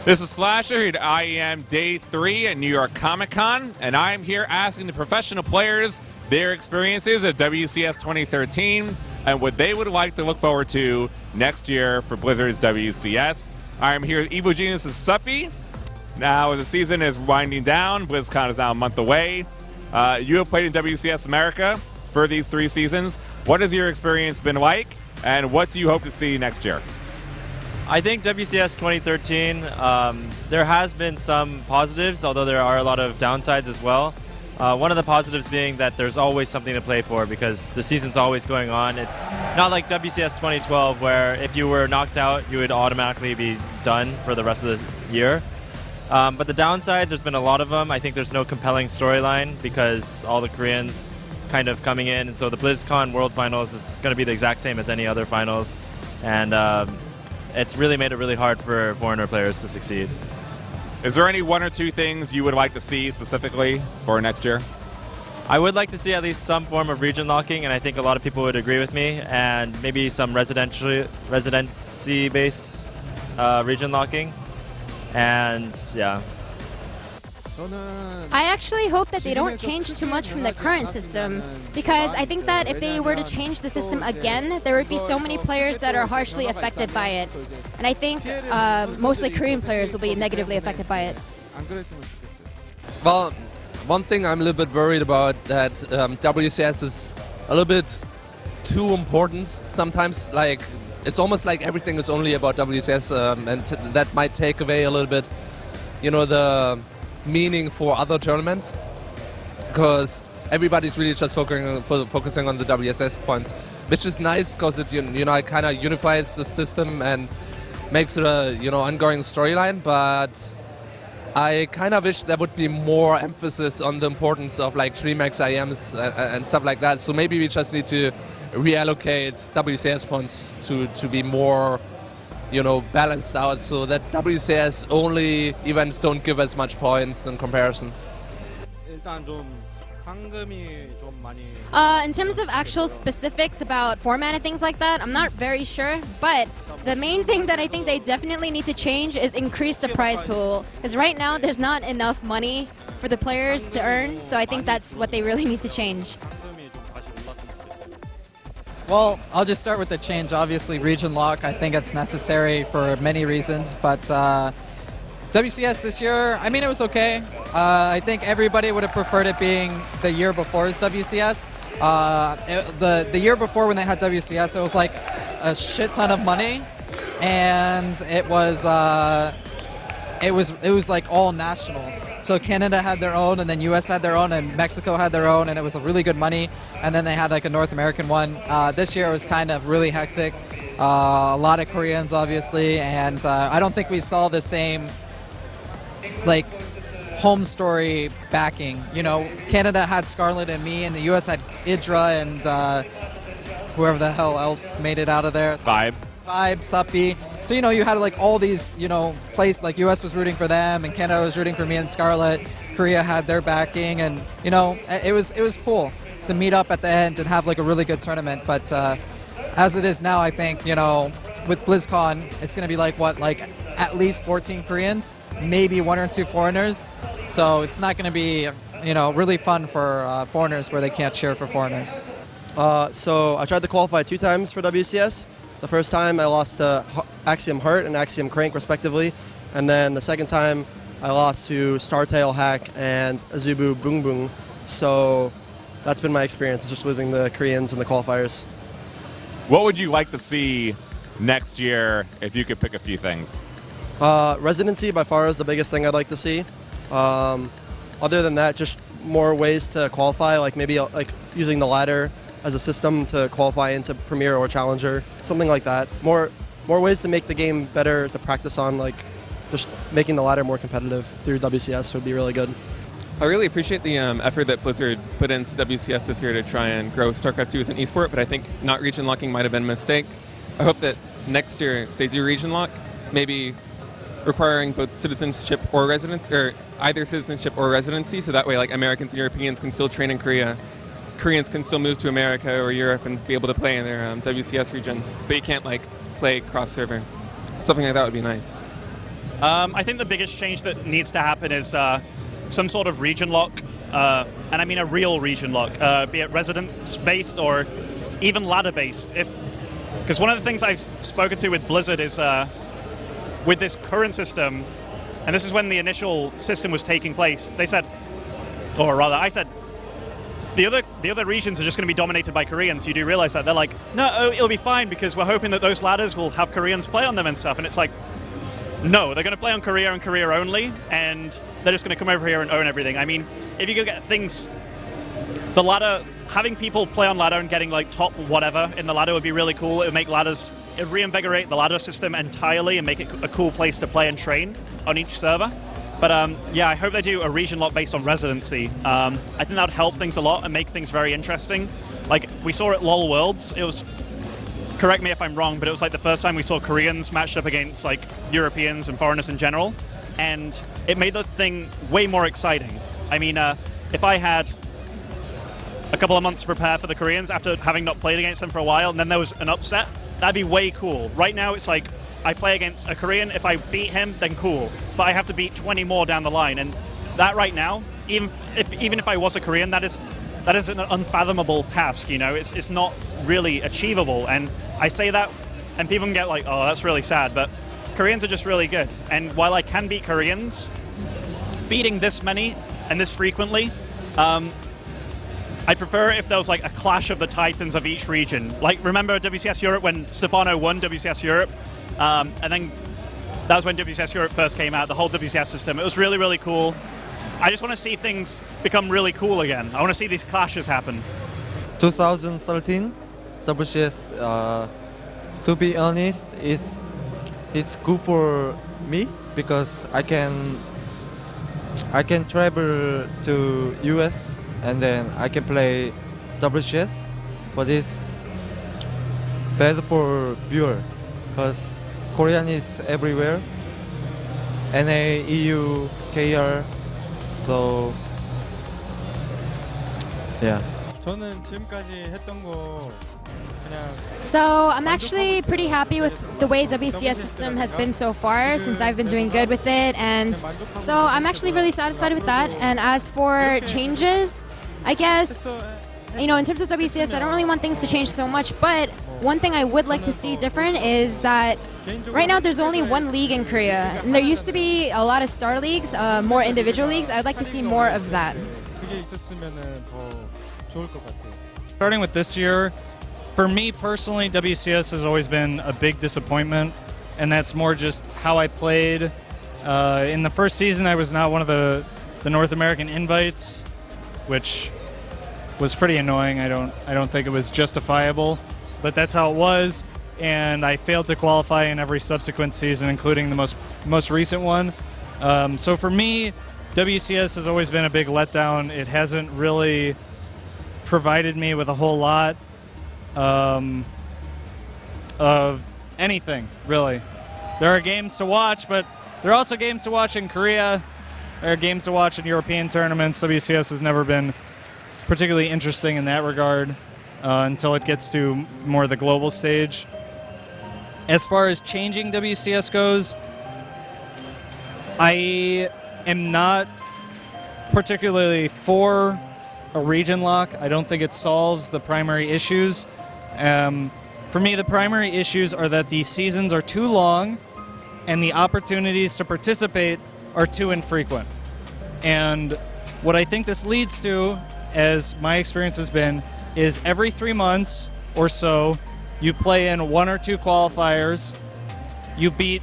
This is Slasher at IEM Day 3 at New York Comic Con, and I'm here asking the professional players their experiences at WCS 2013 and what they would like to look forward to next year for Blizzard's WCS. I'm here with Evo Genius and Suppy. Now, as the season is winding down, BlizzCon is now a month away. You have played in WCS America for these 3 seasons. What has your experience been like, and what do you hope to see next year? I think WCS 2013, there has been some positives, although there are a lot of downsides as well. One of the positives being that there's always something to play for because the season's always going on. It's not like WCS 2012 where if you were knocked out, you would automatically be done for the rest of the year. But the downsides, there's been a lot of them. I think there's no compelling storyline because all the Koreans kind of coming in, and so the BlizzCon World Finals is going to be the exact same as any other finals. And it's really made it really hard for foreigner players to succeed. Is there any 1 or 2 things you would like to see specifically for next year? I would like to see at least some form of region locking, and I think a lot of people would agree with me, and maybe some residency-based region locking. And yeah. I actually hope that they don't change too much from the current system, because I think that if they were to change the system again, there would be so many players that are harshly affected by it. And I think mostly Korean players will be negatively affected by it. Well, one thing I'm a little bit worried about that WCS is a little bit too important. Sometimes, like, it's almost like everything is only about WCS, and that might take away a little bit, the meaning for other tournaments, because everybody's really just focusing on the WSS points, which is nice because it it kind of unifies the system and makes it a ongoing storyline. But I kind of wish there would be more emphasis on the importance of like DreamHack IMs and stuff like that. So maybe we just need to reallocate WCS points to be more balanced out, so that WCS only events don't give as much points in comparison. In terms of actual specifics about format and things like that, I'm not very sure, but the main thing that I think they definitely need to change is increase the prize pool, because right now there's not enough money for the players to earn, so I think that's what they really need to change. Well, I'll just start with the change. Obviously, region lock, I think it's necessary for many reasons, but WCS this year, I mean, it was okay. I think everybody would have preferred it being the year before's WCS. The year before when they had WCS, it was like a shit ton of money, and it was like all national. So Canada had their own, and then US had their own, and Mexico had their own, and it was a really good money. And then they had like a North American one. This year it was kind of really hectic. A lot of Koreans, obviously, and I don't think we saw the same like home story backing. Canada had Scarlet and me, and the US had Idra and whoever the hell else made it out of there. Vibe, Suppy. So, you had like all these, places, like US was rooting for them and Canada was rooting for me and Scarlet. Korea had their backing, and, it was cool to meet up at the end and have like a really good tournament. But as it is now, I think, with BlizzCon, it's going to be like at least 14 Koreans, maybe 1 or 2 foreigners. So it's not going to be, really fun for foreigners where they can't cheer for foreigners. So I tried to qualify 2 times for WCS. The first time I lost to Axiom Heart and Axiom Crank respectively, and then the second time I lost to Startail Hack and Azubu Boong Boong. So that's been my experience, just losing the Koreans in the qualifiers. What would you like to see next year if you could pick a few things? Residency by far is the biggest thing I'd like to see. Other than that, just more ways to qualify, like maybe like using the ladder as a system to qualify into Premier or Challenger, something like that. More ways to make the game better to practice on, like just making the ladder more competitive through WCS would be really good. I really appreciate the effort that Blizzard put into WCS this year to try and grow Starcraft II as an esport, but I think not region locking might have been a mistake. I hope that next year they do region lock, maybe requiring both citizenship or residence, or either citizenship or residency, so that way like Americans and Europeans can still train in Korea. Koreans can still move to America or Europe and be able to play in their WCS region, but you can't like play cross-server. Something like that would be nice. I think the biggest change that needs to happen is some sort of region lock, and I mean a real region lock, be it residence-based or even ladder-based. Because one of the things I've spoken to with Blizzard is with this current system, and this is when the initial system was taking place, they said, or rather I said, the other regions are just going to be dominated by Koreans. You do realize that. They're like, no, it'll be fine because we're hoping that those ladders will have Koreans play on them and stuff. And it's like, no, they're going to play on Korea and Korea only, and they're just going to come over here and own everything. I mean, if you could get things, the ladder, having people play on ladder and getting like top whatever in the ladder would be really cool. It would make ladders, it would reinvigorate the ladder system entirely and make it a cool place to play and train on each server. But yeah, I hope they do a region lock based on residency. I think that would help things a lot and make things very interesting. Like we saw at LOL Worlds, it was, correct me if I'm wrong, but it was like the first time we saw Koreans matched up against like Europeans and foreigners in general, and it made the thing way more exciting. I mean, if I had a couple of months to prepare for the Koreans after having not played against them for a while, and then there was an upset, that'd be way cool. Right now, it's like, I play against a Korean, if I beat him, then cool. But I have to beat 20 more down the line, and that right now, even if I was a Korean, that is an unfathomable task, you know? It's not really achievable, and I say that, and people can get like, oh, that's really sad, but Koreans are just really good. And while I can beat Koreans, beating this many and this frequently, I'd prefer if there was like a clash of the titans of each region. Like, remember WCS Europe when Stefano won WCS Europe? And then that was when WCS Europe first came out, the whole WCS system. It was really, really cool. I just want to see things become really cool again. I want to see these clashes happen. 2013 WCS, to be honest, it's good for me because I can travel to US and then I can play WCS, but it's bad for viewer because Korean is everywhere, NA, EU, KR, so yeah. 저는 지금까지 했던 거 그냥 So I'm actually pretty happy with the way WCS system has been so far since I've been doing good with it, and so I'm actually really satisfied with that. And as for changes, I guess, you know, in terms of WCS, I don't really want things to change so much, but one thing I would like to see different is that right now there's only one league in Korea, and there used to be a lot of star leagues, more individual leagues. I'd like to see more of that. 그게 있었으면은 더 좋을 것 같아요. Starting with this year, for me personally, WCS has always been a big disappointment, and that's more just how I played. In the first season, I was not one of the North American invites, which was pretty annoying. I don't think it was justifiable, but that's how it was, and I failed to qualify in every subsequent season, including the most recent one. So for me, WCS has always been a big letdown. It hasn't really provided me with a whole lot of anything, really. There are games to watch, but there are also games to watch in Korea. There are games to watch in European tournaments. WCS has never been particularly interesting in that regard until it gets to more the global stage. As far as changing WCS goes, I am not particularly for a region lock. I don't think it solves the primary issues. For me, the primary issues are that the seasons are too long and the opportunities to participate are too infrequent. And what I think this leads to, as my experience has been, is every 3 months or so, you play in 1 or 2 qualifiers, you beat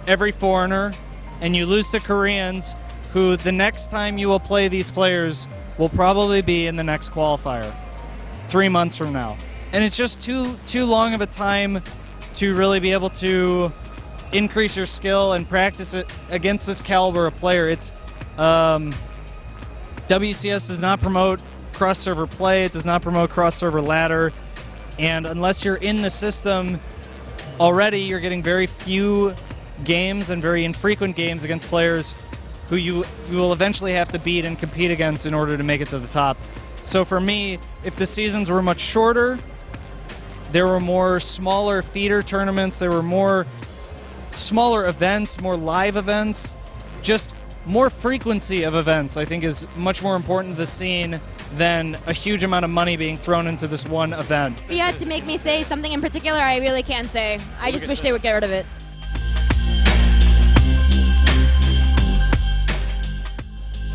every foreigner, and you lose to Koreans, who the next time you will play these players will probably be in the next qualifier, 3 months from now. And it's just too long of a time to really be able to increase your skill and practice it against this caliber of player. It's WCS does not promote cross-server play. It does not promote cross-server ladder. And unless you're in the system already, you're getting very few games and very infrequent games against players who you will eventually have to beat and compete against in order to make it to the top. So for me, if the seasons were much shorter, there were more smaller feeder tournaments, there were more smaller events, more live events, just more frequency of events, I think, is much more important to the scene than a huge amount of money being thrown into this one event. If you had to make me say something in particular, I really can't say. I just wish they would get rid of it.